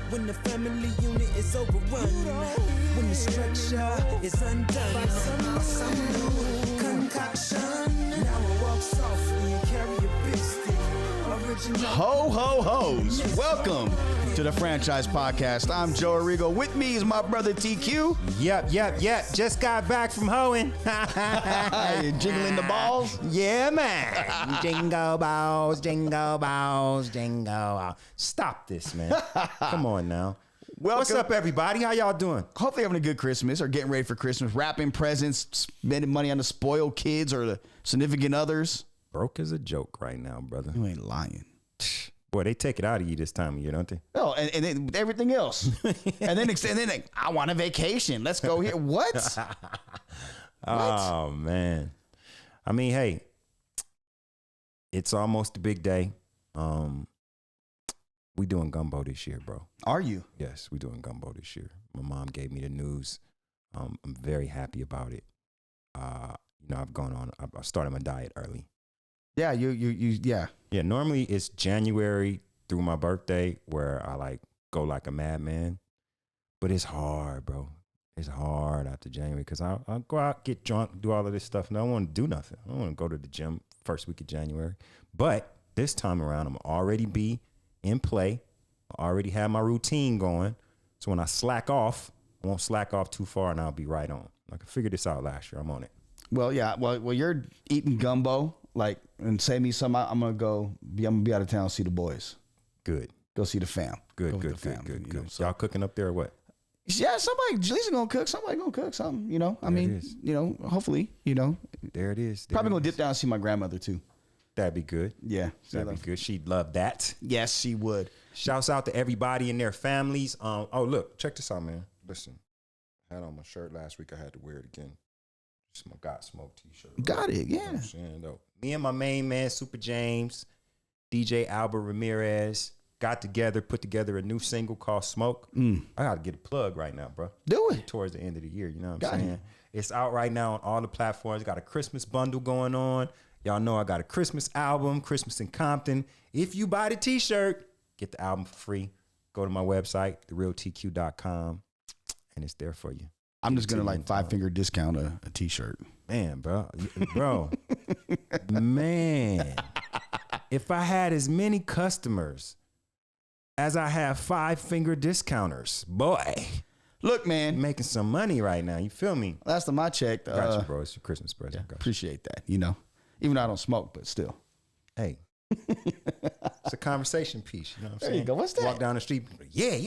when the family unit is overrun, when the structure is undone by some new concoction. Now I walk softly and carry a big stick. Ho, ho, hoes. Welcome to the Franchise Podcast. I'm Joe Arrigo. With me is my brother TQ. Yep. Just got back from hoeing. Jiggling the balls? Yeah, man. Jingle balls, jingle balls, jingle balls. Stop this, man. Come on now. Welcome. What's up, everybody? How y'all doing? Hopefully having a good Christmas or getting ready for Christmas. Wrapping presents, spending money on the spoiled kids or the significant others. Broke as a joke right now, brother. You ain't lying. Boy, they take it out of you this time of year, don't they? Oh, and then everything else. and then like, I want a vacation. Let's go here. What? Oh, man. I mean, hey, it's almost a big day. We doing gumbo this year, bro. Are you? Yes, we doing gumbo this year. My mom gave me the news. I'm very happy about it. I started my diet early. Yeah, yeah. Yeah, normally it's January through my birthday where I go like a madman. But it's hard, bro. It's hard after January because I'll go out, get drunk, do all of this stuff, and I don't want to do nothing. I don't want to go to the gym first week of January. But this time around, I'm already be in play. I already have my routine going. So when I slack off, I won't slack off too far and I'll be right on. I figured this out last year. I'm on it. Well, yeah. Well, you're eating gumbo, and save me some. I'm gonna be out of town, see the boys. Good. Go see the fam. Good. So. Y'all cooking up there or what? Yeah, Jaleesa gonna cook. Somebody gonna cook something. Hopefully, There it is. Probably gonna dip down and see my grandmother too. That'd be good. Yeah, that'd be good. She'd love that. Yes, she would. Shouts out to everybody and their families. Oh, look, check this out, man. Listen, I had on my shirt last week. I had to wear it again. Got Smoke t-shirt. Got it, yeah. You know what I'm saying, though. Me and my main man, Super James, DJ Albert Ramirez, got together, put together a new single called Smoke. I got to get a plug right now, bro. Do it. Towards the end of the year, you know what I'm saying? It's out right now on all the platforms. Got a Christmas bundle going on. Y'all know I got a Christmas album, Christmas in Compton. If you buy the t-shirt, get the album for free. Go to my website, therealtq.com, and it's there for you. I'm just going to 5-finger discount a t-shirt. Man, bro. Man. If I had as many customers as I have 5-finger discounters, boy. Look, man. Making some money right now. You feel me? Last time I checked. Got you, bro. It's your Christmas present. Yeah, appreciate that, Even though I don't smoke, but still. Hey. It's a conversation piece. You know what I'm saying? There you go. What's that? Walk down the street. Yeah.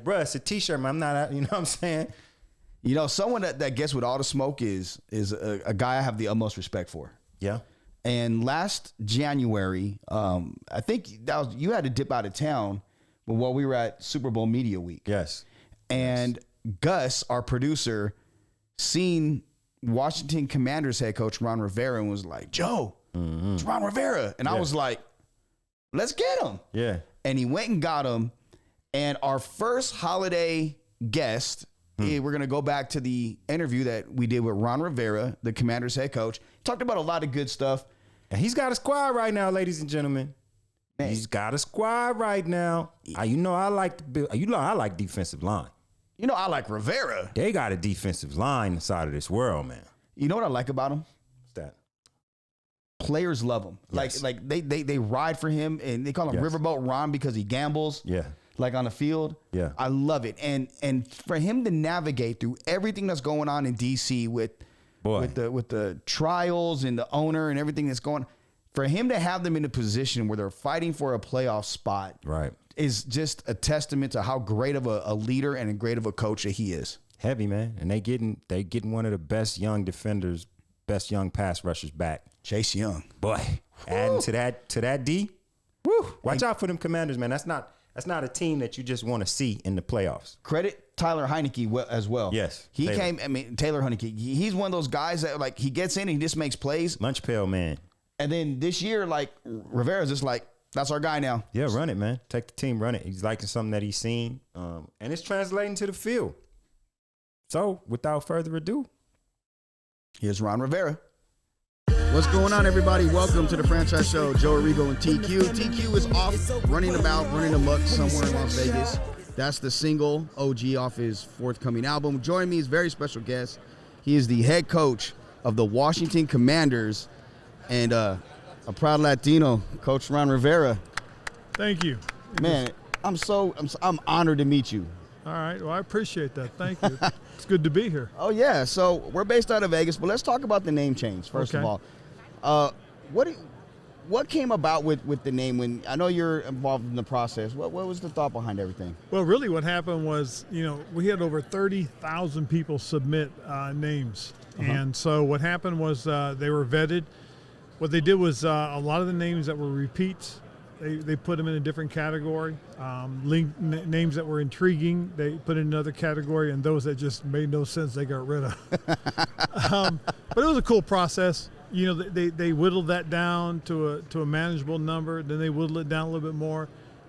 Bruh, it's a t-shirt, man. I'm not, you know what I'm saying? Someone that gets what all the smoke is a guy I have the utmost respect for. Yeah. And last January, I think you had to dip out of town while we were at Super Bowl Media Week. Yes. And Gus, our producer, seen Washington Commanders head coach Ron Rivera and was like, Joe, it's Ron Rivera. And I was like, let's get him. Yeah. And he went and got him. And our first holiday guest, we're going to go back to the interview that we did with Ron Rivera, the Commanders head coach. Talked about a lot of good stuff. And he's got a squad right now, ladies and gentlemen. Man. He's got a squad right now. I like defensive line. I like Rivera. They got a defensive line inside of this world, man. You know what I like about him? What's that? Players love him. Yes. They ride for him, and they call him Riverboat Ron because he gambles. Yeah. On the field. Yeah. I love it. And for him to navigate through everything that's going on in DC with the trials and the owner and everything that's going on, for him to have them in a position where they're fighting for a playoff spot, right, is just a testament to how great of a leader and a great of a coach that he is. Heavy, man. And they getting one of the best young defenders, best young pass rushers back. Chase Young. Boy. Adding to that D. Woo. Watch out for them Commanders, man. That's not a team that you just want to see in the playoffs. Credit Tyler Heineke as well. Yes. Taylor Heineke. He's one of those guys that he gets in and he just makes plays. Lunch pail, man. And then this year, Rivera's just that's our guy now. Yeah, run it, man. Take the team, run it. He's liking something that he's seen. And it's translating to the field. So, without further ado, here's Ron Rivera. What's going on, everybody? Welcome to the Franchise Show. Joe Arrigo and TQ. TQ is off running amok somewhere in Las Vegas. That's the single OG off his forthcoming album. Joining me is a very special guest. He is the head coach of the Washington Commanders and a proud Latino, Coach Ron Rivera. Thank you. Man, I'm honored to meet you. All right. Well, I appreciate that. Thank you. It's good to be here. Oh, yeah. So we're based out of Vegas, but let's talk about the name change, first of all. What came about with the name? When I know you're involved in the process, what was the thought behind everything? Well, really what happened was, we had over 30,000 people submit names. And so what happened was they were vetted. What they did was a lot of the names that were repeats, they put them in a different category. Names that were intriguing, they put in another category, and those that just made no sense, they got rid of. But it was a cool process. They whittled that down to a manageable number. Then they whittled it down a little bit more,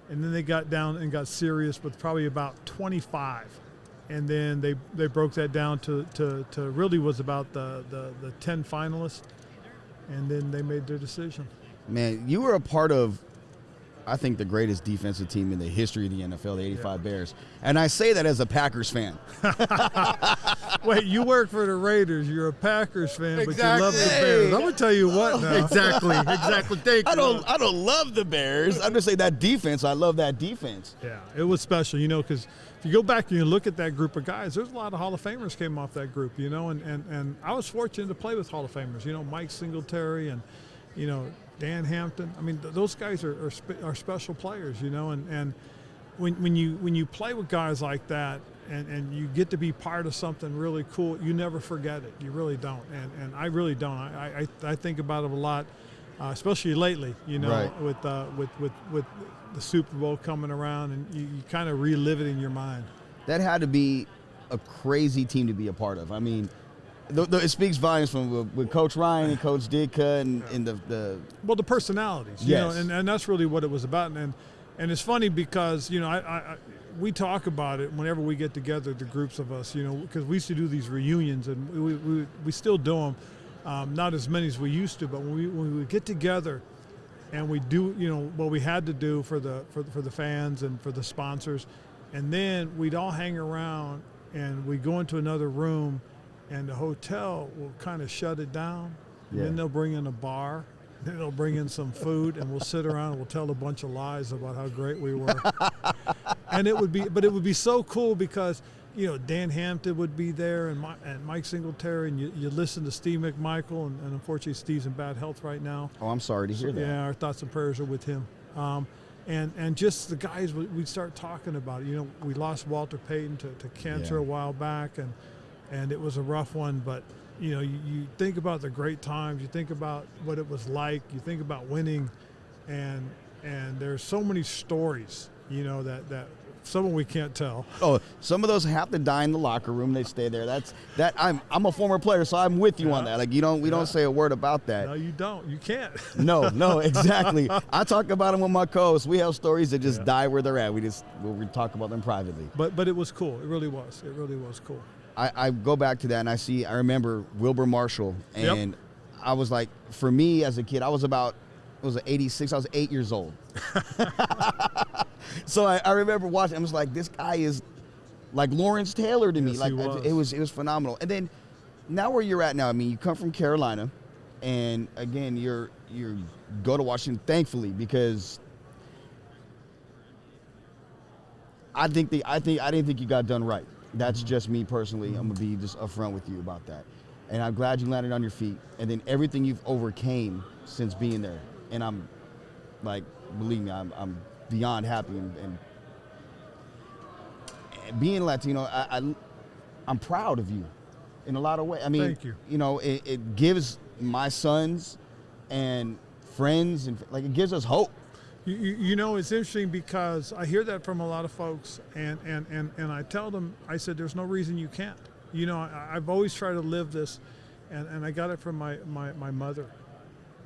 and then they got down and got serious with probably about 25. And then they broke that down to really was about the 10 finalists, and then they made their decision. Man, you were a part of, I think, the greatest defensive team in the history of the NFL, the 85 Bears. And I say that as a Packers fan. Wait, you work for the Raiders. You're a Packers fan, but you love the Bears. I'm going to tell you what now. Exactly. Thank you. I don't love the Bears. I'm just saying that defense, I love that defense. Yeah, it was special, because if you go back and you look at that group of guys, there's a lot of Hall of Famers came off that group, and I was fortunate to play with Hall of Famers, Mike Singletary and, Dan Hampton. I mean, those guys are special players, and when you play with guys like that and you get to be part of something really cool, you never forget it. You really don't, and I really don't. I think about it a lot, especially lately, right. with the Super Bowl coming around, and you kind of relive it in your mind. That had to be a crazy team to be a part of. I mean, it speaks volumes from with Coach Ryan and Coach Ditka and the personalities, yes. And that's really what it was about. And it's funny because we talk about it whenever we get together, the groups of us, because we used to do these reunions, and we still do them, not as many as we used to, but when we get together and we do what we had to do for the fans and for the sponsors, and then we'd all hang around and we go into another room. And the hotel will kind of shut it down. Yeah. Then they'll bring in a bar. Then they'll bring in some food, and we'll sit around and we'll tell a bunch of lies about how great we were. And it would be so cool because, Dan Hampton would be there and Mike Singletary, and you listen to Steve McMichael, and unfortunately Steve's in bad health right now. Oh, I'm sorry to hear that. Yeah, our thoughts and prayers are with him. And just the guys, we'd start talking about it. We lost Walter Payton to cancer a while back, and it was a rough one, but you think about the great times, you think about what it was like, you think about winning, and there's so many stories, that some of we can't tell. Oh, some of those have to die in the locker room. They stay there. I'm a former player, so I'm with you on that. Like we don't say a word about that. No, you don't. You can't. No, exactly. I talk about them with my co-hosts. We have stories that just die where they're at. We talk about them privately. But it was cool. It really was. It really was cool. I go back to that and I remember Wilbur Marshall, and I was like, for me as a kid, I was 86, I was 8 years old. So I remember watching, I was like, this guy is like Lawrence Taylor to me. Like it was phenomenal. And then now where you're at now, I mean, you come from Carolina, and again, you go to Washington, thankfully, because I didn't think you got done right. That's just me personally. I'm going to be just upfront with you about that. And I'm glad you landed on your feet. And then everything you've overcame since being there. And I'm like, believe me, I'm beyond happy. And being Latino, I'm proud of you in a lot of ways. I mean, thank you. It gives my sons and friends, and like it gives us hope. It's interesting because I hear that from a lot of folks, and I tell them, I said, there's no reason you can't. I've always tried to live this, and I got it from my mother,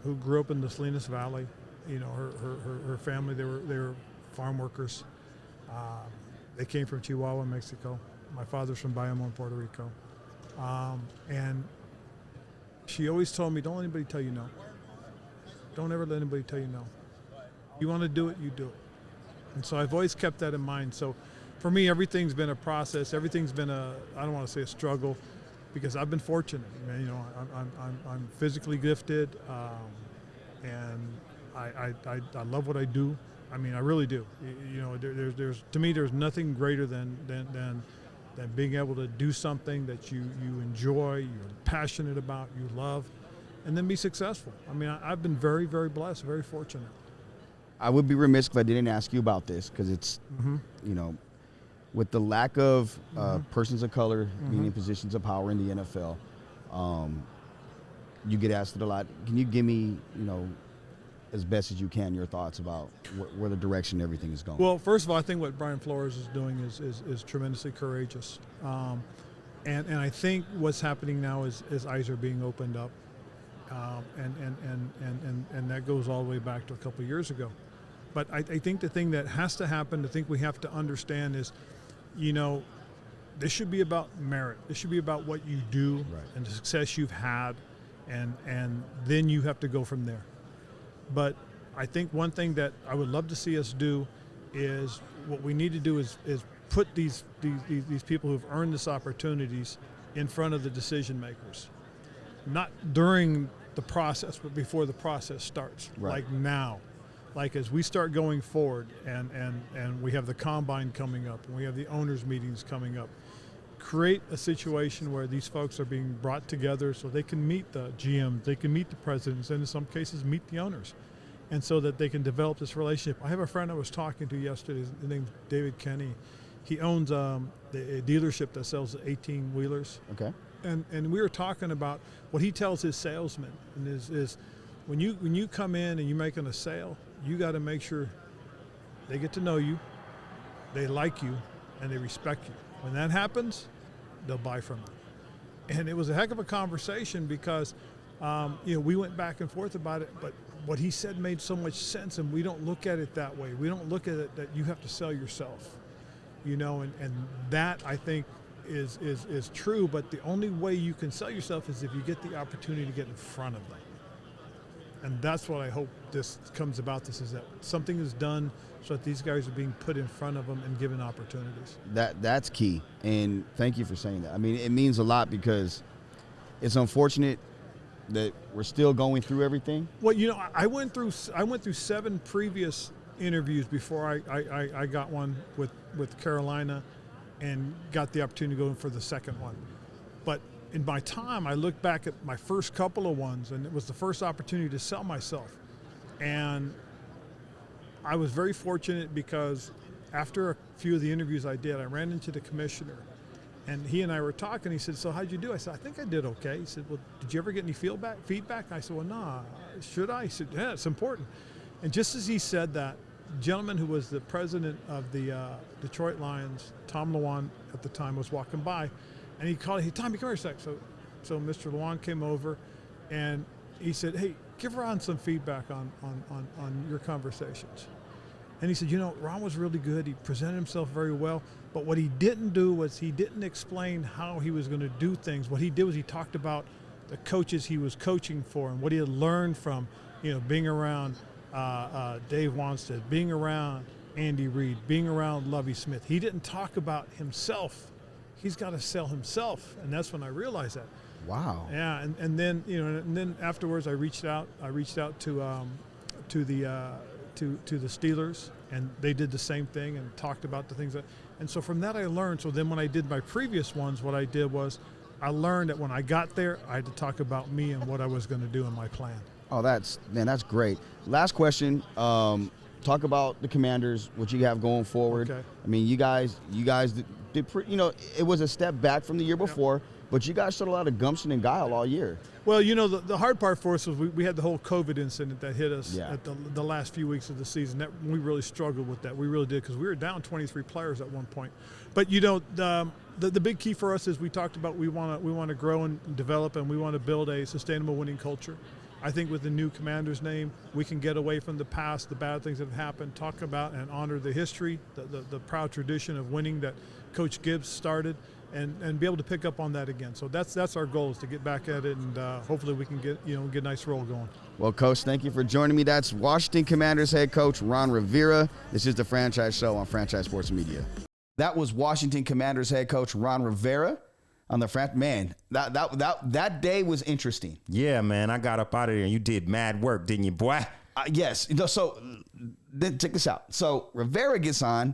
who grew up in the Salinas Valley. Her family, they were farm workers. They came from Chihuahua, Mexico. My father's from Bayamon, Puerto Rico. And she always told me, don't let anybody tell you no. Don't ever let anybody tell you no. You want to do it, you do it. And so I've always kept that in mind. So for me, everything's been a process. Everything's been I don't want to say a struggle, because I've been fortunate. Man, you know, I'm physically gifted, and I love what I do. I mean, I really do. You know, there's to me, there's nothing greater than being able to do something that you enjoy, you're passionate about, you love, and then be successful. I mean, I've been very, very blessed, very fortunate. I would be remiss if I didn't ask you about this, because it's, you know, with the lack of persons of color being in positions of power in the NFL, you get asked it a lot. Can you give me, you know, as best as you can, your thoughts about where the direction everything is going? Well, first of all, I think what Brian Flores is doing is tremendously courageous. And I think what's happening now is eyes are being opened up. And that goes all the way back to a couple of years ago. But I think the thing that has to happen, the thing we have to understand is, you know, this should be about merit. This should be about what you do and the success you've had, and then you have to go from there. But I think one thing that I would love to see us do is, what we need to do is put these people who've earned these opportunities in front of the decision makers. Not during the process, but before the process starts, like now. Like as we start going forward, and we have the combine coming up, and we have the owners' meetings coming up, create a situation where these folks are being brought together so they can meet the GMs, they can meet the presidents, and in some cases meet the owners, and so that they can develop this relationship. I have a friend I was talking to yesterday, his name's David Kenny. He owns a dealership that sells 18-wheelers. Okay. And we were talking about what he tells his salesmen, and is when you come in and you're making a sale, you got to make sure they get to know you, they like you, and they respect you. When that happens, they'll buy from you. And it was a heck of a conversation, because you know, we went back and forth about it, but what he said made so much sense, and we don't look at it that way. We don't look at it that you have to sell yourself, you know, and that, I think, is true, but the only way you can sell yourself is if you get the opportunity to get in front of them. And that's what I hope this comes about. This is that something is done so that these guys are being put in front of them and given opportunities. That's key, and thank you for saying that. I mean, it means a lot, because it's unfortunate that we're still going through everything. Well, you know, I went through 7 previous interviews before I got one with Carolina, and got the opportunity to go in for the second one. But in my time, I look back at my first couple of ones, and it was the first opportunity to sell myself. And I was very fortunate, because after a few of the interviews I did, I ran into the commissioner, and he and I were talking. He said, "So how'd you do?" I said, "I think I did okay." He said, "Well, did you ever get any feedback?" I said, "Well, nah, should I?" He said, "Yeah, it's important." And just as he said that, the gentleman who was the president of the Detroit Lions, Tom Lewan at the time, was walking by. And he called, "Hey, Tommy, come here a sec." So Mr. Lewan came over, and he said, "Hey, give Ron some feedback on your conversations." And he said, "You know, Ron was really good. He presented himself very well. But what he didn't do was he didn't explain how he was going to do things. What he did was he talked about the coaches he was coaching for, and what he had learned from, you know, being around Dave Wanstead, being around Andy Reid, being around Lovie Smith. He didn't talk about himself. He's got to sell himself." And that's when I realized that. Wow. Yeah, and then, you know, and then afterwards I reached out to the Steelers, and they did the same thing and talked about the things that, and so from that I learned. So then when I did my previous ones, what I did was I learned that when I got there, I had to talk about me and what I was going to do in my plan. Oh, that's great. Last question. Talk about the Commanders, what you have going forward. Okay. I mean, you guys did pretty, you know, it was a step back from the year before, but you guys showed a lot of gumption and guile all year. Well, you know, the hard part for us was we had the whole COVID incident that hit us at the last few weeks of the season. That we really struggled with that. We really did, because we were down 23 players at one point. But, you know, the big key for us is we talked about we want to grow and develop, and we want to build a sustainable winning culture. I think with the new commander's name, we can get away from the past, the bad things that have happened, talk about and honor the history, the proud tradition of winning that Coach Gibbs started, and be able to pick up on that again. So that's our goal, is to get back at it, and hopefully we can get a nice roll going. Well, Coach, thank you for joining me. That's Washington Commanders head coach Ron Rivera. This is the Franchise Show on Franchise Sports Media. That was Washington Commanders head coach Ron Rivera on the man. That day was interesting. Yeah, man. I got up out of there and you did mad work, didn't you, boy? Yes. So then check this out. So Rivera gets on,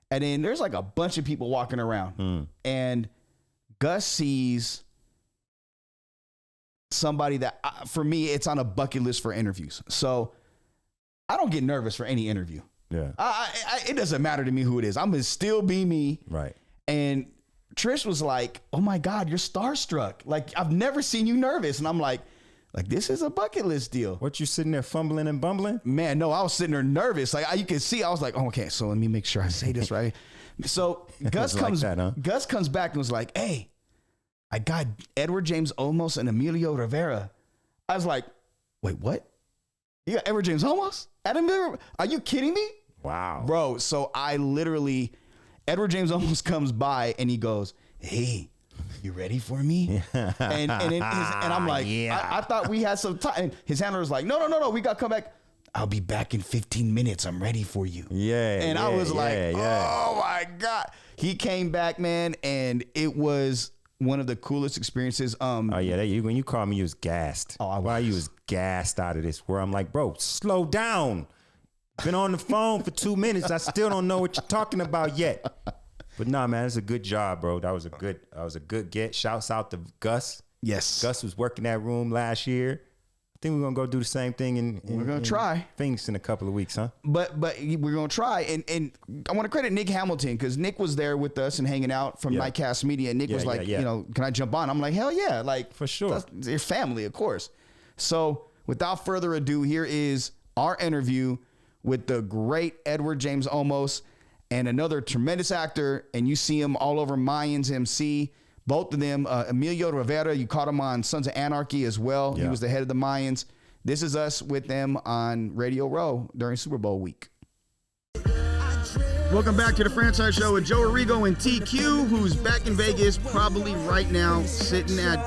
and then there's like a bunch of people walking around, and Gus sees somebody that, for me, it's on a bucket list for interviews. So I don't get nervous for any interview. Yeah. It doesn't matter to me who it is. I'm going to still be me. Right. And Trish was like, oh my God, you're starstruck. Like, I've never seen you nervous. And I'm like, this is a bucket list deal. What, you sitting there fumbling and bumbling? Man, no, I was sitting there nervous. Like, you can see, I was like, oh, okay, so let me make sure I say this right. So Gus comes back and was like, hey, I got Edward James Olmos and Emilio Rivera. I was like, wait, what? You got Edward James Olmos? Are you kidding me? Wow. Bro, so I literally, Edward James Olmos comes by and he goes, hey, you ready for me? and I'm like, yeah. I thought we had some time. And his handler was like, no, we got to come back. I'll be back in 15 minutes. I'm ready for you. Yeah. And I was like, oh my God. He came back, man, and it was one of the coolest experiences. When you called me, you was gassed. Oh, Why you was gassed out of this world? I'm like, bro, slow down. Been on the phone for 2 minutes. I still don't know what you're talking about yet. But nah, man, it's a good job, bro. That was a good get. Shouts out to Gus. Yes. Gus was working that room last year. I think we're gonna go do the same thing we're gonna try Phoenix in a couple of weeks, huh? But we're gonna try, and I want to credit Nick Hamilton, because Nick was there with us and hanging out from Nightcast Media, and Nick was like, can I jump on? I'm like, hell yeah, like for sure. That's your family, of course. So without further ado, here is our interview with the great Edward James Olmos and another tremendous actor, and you see him all over Mayans MC. Both of them, Emilio Rivera, you caught him on Sons of Anarchy as well. Yeah. He was the head of the Mayans. This is us with them on Radio Row during Super Bowl week. Welcome back to the Franchise Show with Joe Arrigo and TQ, who's back in Vegas, probably right now, sitting at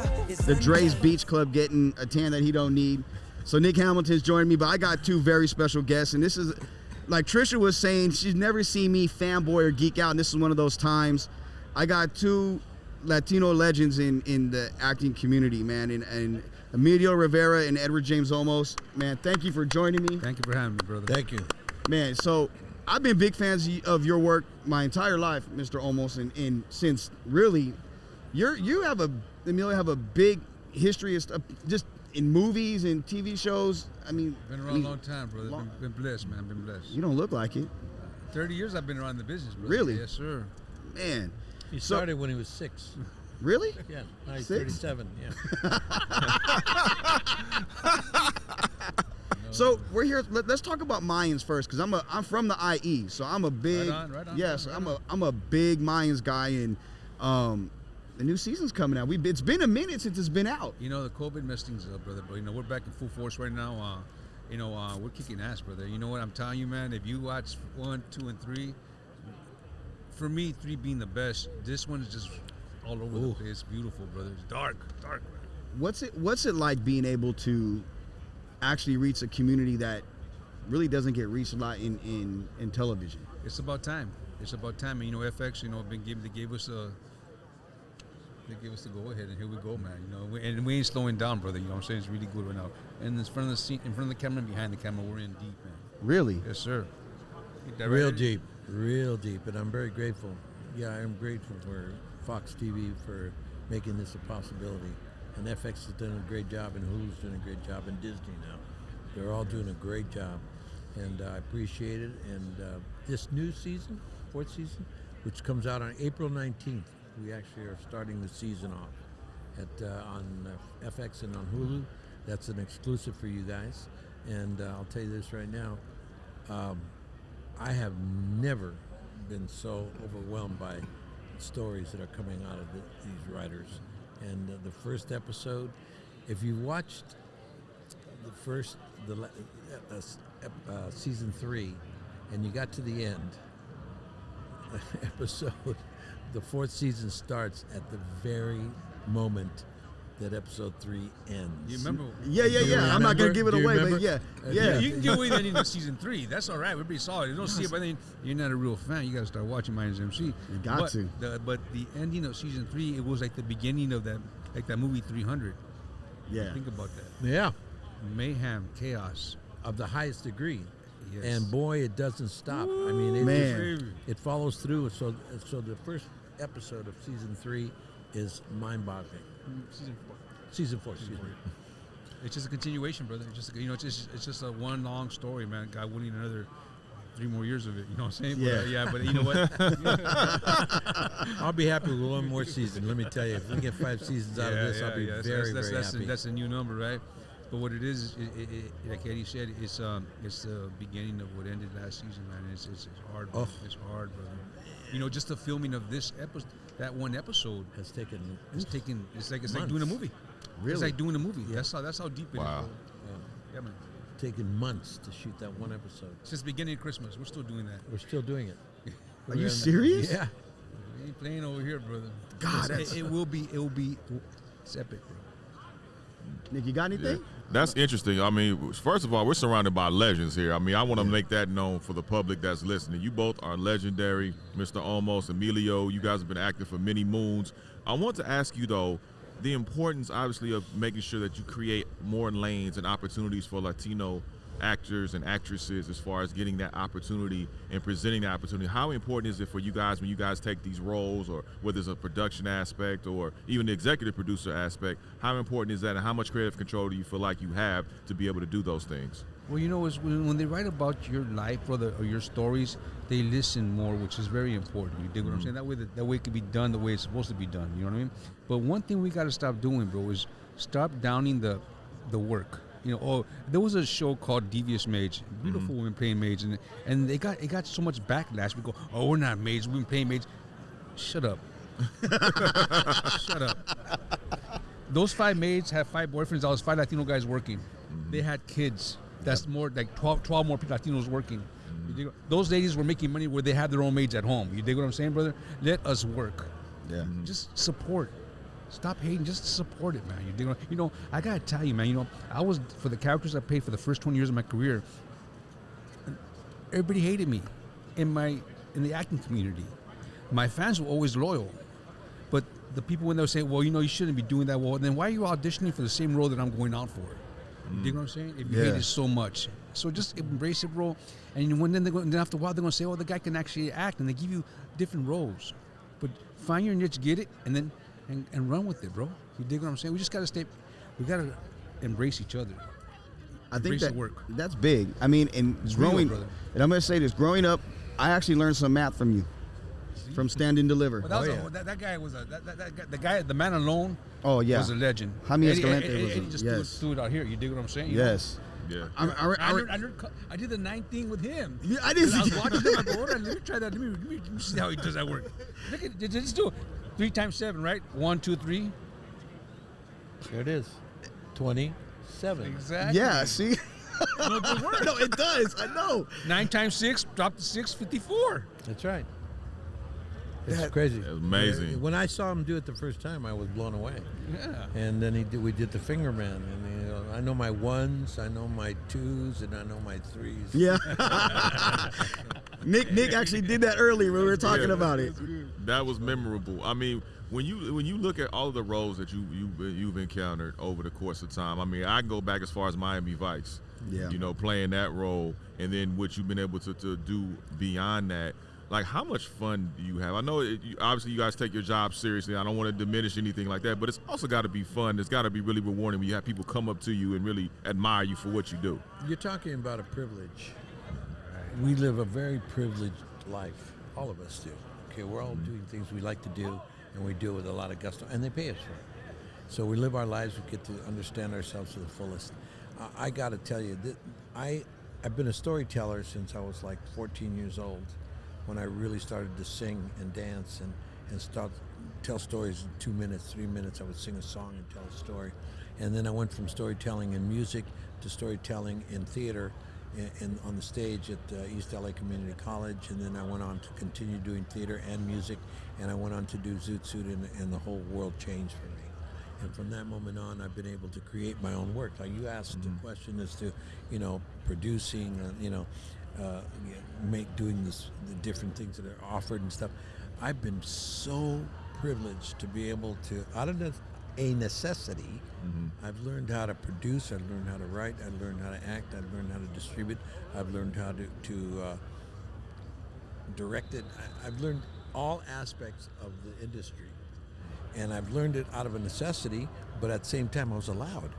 the Dre's Beach Club getting a tan that he don't need. So Nick Hamilton's joining me, but I got two very special guests, and this is, like Trisha was saying, she's never seen me fanboy or geek out, and this is one of those times. I got two Latino legends in the acting community, man, and Emilio Rivera and Edward James Olmos. Man, thank you for joining me. Thank you for having me, brother. Thank you. Man, so I've been big fans of your work my entire life, Mr. Olmos, and since really, Emilio have a big history of stuff, just in movies and TV shows. I mean, been around a long time, brother. Been blessed, man. Been blessed. You don't look like it. 30 years I've been around the business, brother. Really? Yes, sir. Man. He started when he was 6. Really? Yeah. Now he's 37. Yeah. So we're here. Let's talk about Mayans first, because I'm from the IE, so I'm a big right on, yes, right I'm a big Mayans guy, and the new season's coming out. It's been a minute since it's been out. You know, the COVID messed things up, brother, but we're back in full force right now. We're kicking ass, brother. You know what I'm telling you, man? If you watch 1, 2, and 3, for me, 3 being the best, this one is just all over the place. It's beautiful, brother. It's dark. What's it like being able to actually reach a community that really doesn't get reached a lot in television? It's about time. And FX, they gave us the go ahead, and here we go, man. And we ain't slowing down, brother. You know what I'm saying? It's really good right now. And in front of the scene, in front of the camera, and behind the camera, we're in deep, man. Really? Yes, sir. Real deep, and I'm very grateful. Yeah, I'm grateful for Fox TV for making this a possibility. And FX has done a great job, and Hulu's doing a great job, and Disney now. They're all doing a great job, and I appreciate it. And this new season, 4th season, which comes out on April 19th, we actually are starting the season off on FX and on Hulu. That's an exclusive for you guys. And I'll tell you this right now, I have never been so overwhelmed by stories that are coming out of these writers. And the first episode, if you watched season 3, and you got to the end episode, the 4th season starts at the very moment that episode 3 ends. You remember? Yeah. I'm not gonna give it away, but yeah. You can give away the ending of season 3. That's all right. Everybody saw it. You don't see it, but then you're not a real fan. You got to start watching Mayans MC. You got to. But the ending of season 3, it was like the beginning of that, like that movie 300. Yeah. Think about that. Yeah, Mayhem, chaos. of the highest degree. Yes. And boy, it doesn't stop. I mean, it follows through. So the first episode of season 3 is mind-boggling. Season 4. Excuse me. It's just a continuation, brother. It's just it's just a one long story, man. God willing, another 3 more years of it. You know what I'm saying? Yeah. But you know what? I'll be happy with one more season. Let me tell you, if we get 5 seasons out of this, I'll be very happy. That's a new number, right? But what it is, like Eddie said, it's the beginning of what ended last season, man. It's hard, brother. It's hard, brother. You know, just the filming of this episode, that one episode Has taken. it's like months. doing a movie. Really? It's like doing a movie. That's how deep it is. Wow. Bro. Yeah, man. Taken months to shoot that one episode. Since the beginning of Christmas, we're still doing that. We're still doing it. Are you serious? Yeah. We ain't playing over here, brother. God, it will be. It's epic, bro. Nick, you got anything? Yeah. That's interesting. I mean, first of all, we're surrounded by legends here. I mean, I want to make that known for the public that's listening. You both are legendary. Mr. Olmos, Emilio, you guys have been active for many moons. I want to ask you, though, the importance, obviously, of making sure that you create more lanes and opportunities for Latino actors and actresses as far as getting that opportunity and presenting that opportunity. How important is it for you guys when you guys take these roles, or whether it's a production aspect or even the executive producer aspect? How important is that, and how much creative control do you feel like you have to be able to do those things? Well, you know, when they write about your life, brother, or your stories, they listen more, which is very important. You dig what I'm saying? That way it can be done the way it's supposed to be done. You know what I mean? But one thing we got to stop doing, bro, is stop downing the work. You know, there was a show called Devious Maids, beautiful women playing maids, and it got so much backlash. We go, oh, we're not maids, we've been playing maids. Shut up. Shut up. Those 5 maids had 5 boyfriends. I was 5 Latino guys working. They had kids. That's more like 12 more Latinos working. Those ladies were making money where they had their own maids at home. You dig what I'm saying, brother? Let us work. Yeah. Just support. Stop hating. Just support it, man. You know, I gotta tell you, man. You know, I was, for the characters I played for the first 20 years of my career, everybody hated me in the acting community. My fans were always loyal, but the people, when they were saying, well, you know, you shouldn't be doing that, well, then why are you auditioning for the same role that I'm going out for? You dig what I'm saying? If you hate it so much, so just embrace it, bro. And then after a while, they're gonna say, oh, the guy can actually act, and they give you different roles. But find your niche, get it, and then and run with it, bro. You dig what I'm saying? We just gotta embrace each other. I think Embrace the work. that's big. I mean, and It's growing, real, brother. and I'm gonna say this: growing up, I actually learned some math from you, from Stand and Deliver. But that guy was the man alone. Oh yeah, was a legend. Jaime Eddie Escalante was Eddie just yes. threw it out here. You dig what I'm saying? You Yes. Yeah. I did the 9 thing with him. Yeah, I didn't. I was watching him. I go, hold on, let me try that. Let me see how he does that work. Look at, just do it. 3 times 7, right? 1, 2, 3. There it is. 27. Exactly. Yeah. See. No, good work. No, it does. I know. 9 times 6, drop the 6, 54. That's right. It's crazy. It's amazing. When I saw him do it the first time, I was blown away. Yeah. And then we did the finger man. And I know my 1s, I know my 2s, and I know my 3s. Yeah. Nick actually did that earlier when we were talking about it. That was memorable. I mean, when you look at all of the roles that you've encountered over the course of time, I mean, I can go back as far as Miami Vice. Yeah. You know, playing that role, and then what you've been able to do beyond that. Like, how much fun do you have? I know, obviously, you guys take your job seriously. I don't want to diminish anything like that, but it's also got to be fun. It's got to be really rewarding when you have people come up to you and really admire you for what you do. You're talking about a privilege. We live a very privileged life. All of us do. Okay, we're all doing things we like to do, and we do it with a lot of gusto, and they pay us for it. So we live our lives. We get to understand ourselves to the fullest. I got to tell you, that I've been a storyteller since I was like 14 years old, when I really started to sing and dance and tell stories in 2 minutes, 3 minutes. I would sing a song and tell a story. And then I went from storytelling in music to storytelling in theater and on the stage at East LA Community College. And then I went on to continue doing theater and music. And I went on to do Zoot Suit, and the whole world changed for me. And from that moment on, I've been able to create my own work. Like you asked the question as to, producing, doing the different things that are offered and stuff. I've been so privileged to be able to, out of a necessity, I've learned how to produce, I've learned how to write, I've learned how to act, I've learned how to distribute, I've learned how to direct it. I've learned all aspects of the industry. And I've learned it out of a necessity, but at the same time I was allowed.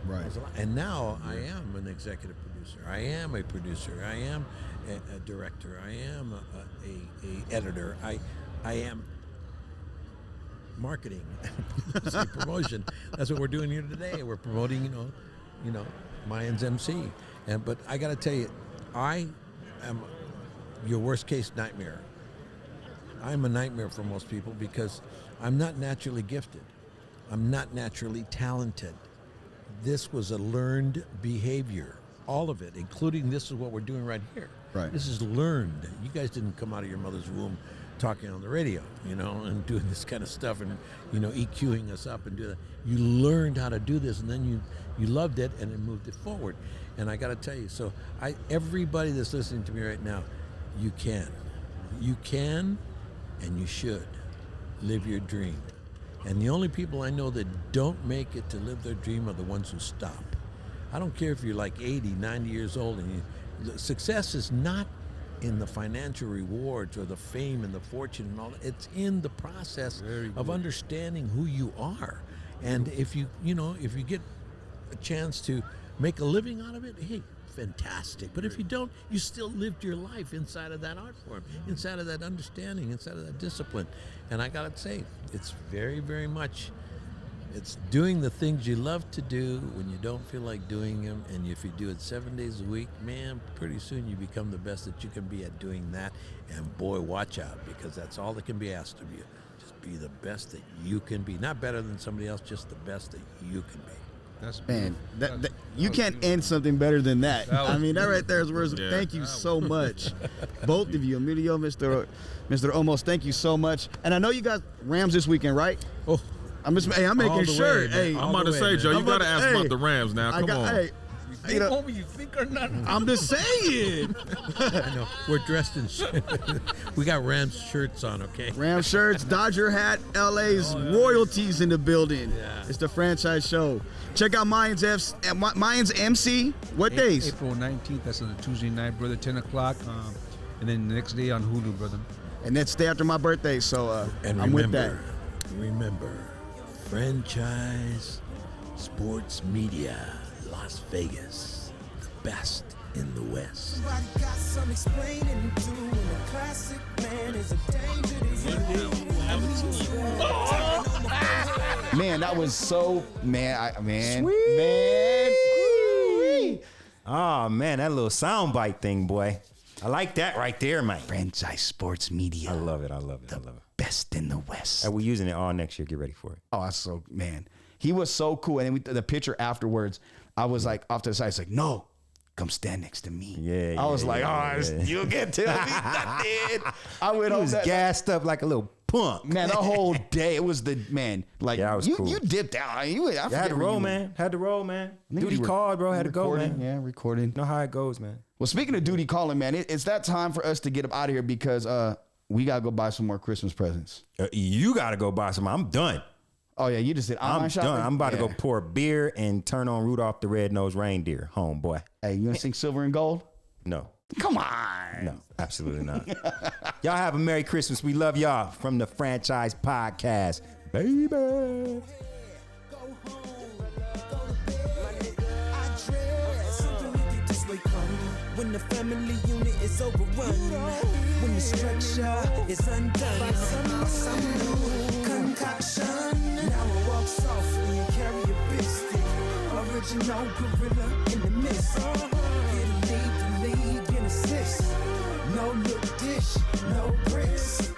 Right. And now I am an executive producer. I am a producer. I am a director. I am a editor. I am marketing, promotion. That's what we're doing here today. We're promoting, Mayans MC. But I got to tell you, I am your worst case nightmare. I'm a nightmare for most people because I'm not naturally gifted. I'm not naturally talented. This was a learned behavior, all of it, including this is what we're doing right here. Right. This is learned. You guys didn't come out of your mother's womb talking on the radio, and doing this kind of stuff and, EQing us up and do that. You learned how to do this, and then you loved it and then moved it forward. And I got to tell you, so everybody that's listening to me right now, you can and you should live your dream. And the only people I know that don't make it to live their dream are the ones who stop. I don't care if you're like 80, 90 years old, and success is not in the financial rewards or the fame and the fortune and all that. It's in the process of understanding who you are. And if you get a chance to make a living out of it, hey, fantastic. But if you don't, you still lived your life inside of that art form, inside of that understanding, inside of that discipline. And I gotta say, it's very, very much, it's doing the things you love to do when you don't feel like doing them. And if you do it 7 days a week, man, pretty soon you become the best that you can be at doing that. And boy, watch out, because that's all that can be asked of you. Just be the best that you can be. Not better than somebody else, just the best that you can be. That's Man, you can't end something better than that. That right there is words. Thank you so much, both of you, Emilio, Mr. Olmos. Thank you so much. And I know you got Rams this weekend, right? Oh, I'm making sure. I'm about to say, Joe, you got to ask about the Rams now. Come on. You think or not? I'm just saying. I know. We're dressed in we got Rams shirts on, okay? Rams shirts, Dodger hat, LA's royalties in the building. Yeah. It's the franchise show. Check out Mayans MC. What days? April 19th. That's on a Tuesday night, brother, 10 o'clock. And then the next day on Hulu, brother. And that's day after my birthday, so I'm with that. Remember, Franchise Sports Media, Las Vegas, the best in the West. Somebody got some explaining to do, and a classic man is a danger to you. Man, that was so Sweet. man. Oh man, that little soundbite thing, boy. I like that right there, man. Franchise Sports Media. I love it. Best in the West. And we're using it all next year. Get ready for it. Oh, so man, he was so cool. And then the picture afterwards, I was like off to the side. It's like, no, come stand next to me. Yeah. I was like, you get to me. I went home. He was gassed up like a little punk. Man, the whole day it was like yeah, was cool. You dipped out. I had to roll, man. Duty called, bro. Had to go, man. Yeah, recording. You know how it goes, man. Well, speaking of duty calling, man, it's that time for us to get up out of here because we gotta go buy some more Christmas presents. You gotta go buy some. I'm done. Oh yeah, you just did online shopping? Done. I'm about to go pour beer and turn on Rudolph the Red-Nosed Reindeer. Homeboy. Hey, you wanna sing Silver and Gold? No. Come on. No, absolutely not. Y'all have a Merry Christmas. We love y'all from the Franchise Podcast. Baby. When the family unit is overrun, when the structure is undone, some new concoction. Now I walk softly and carry a big stick, original gorilla in the mist. Get a lead in assist. No look dish, no bricks.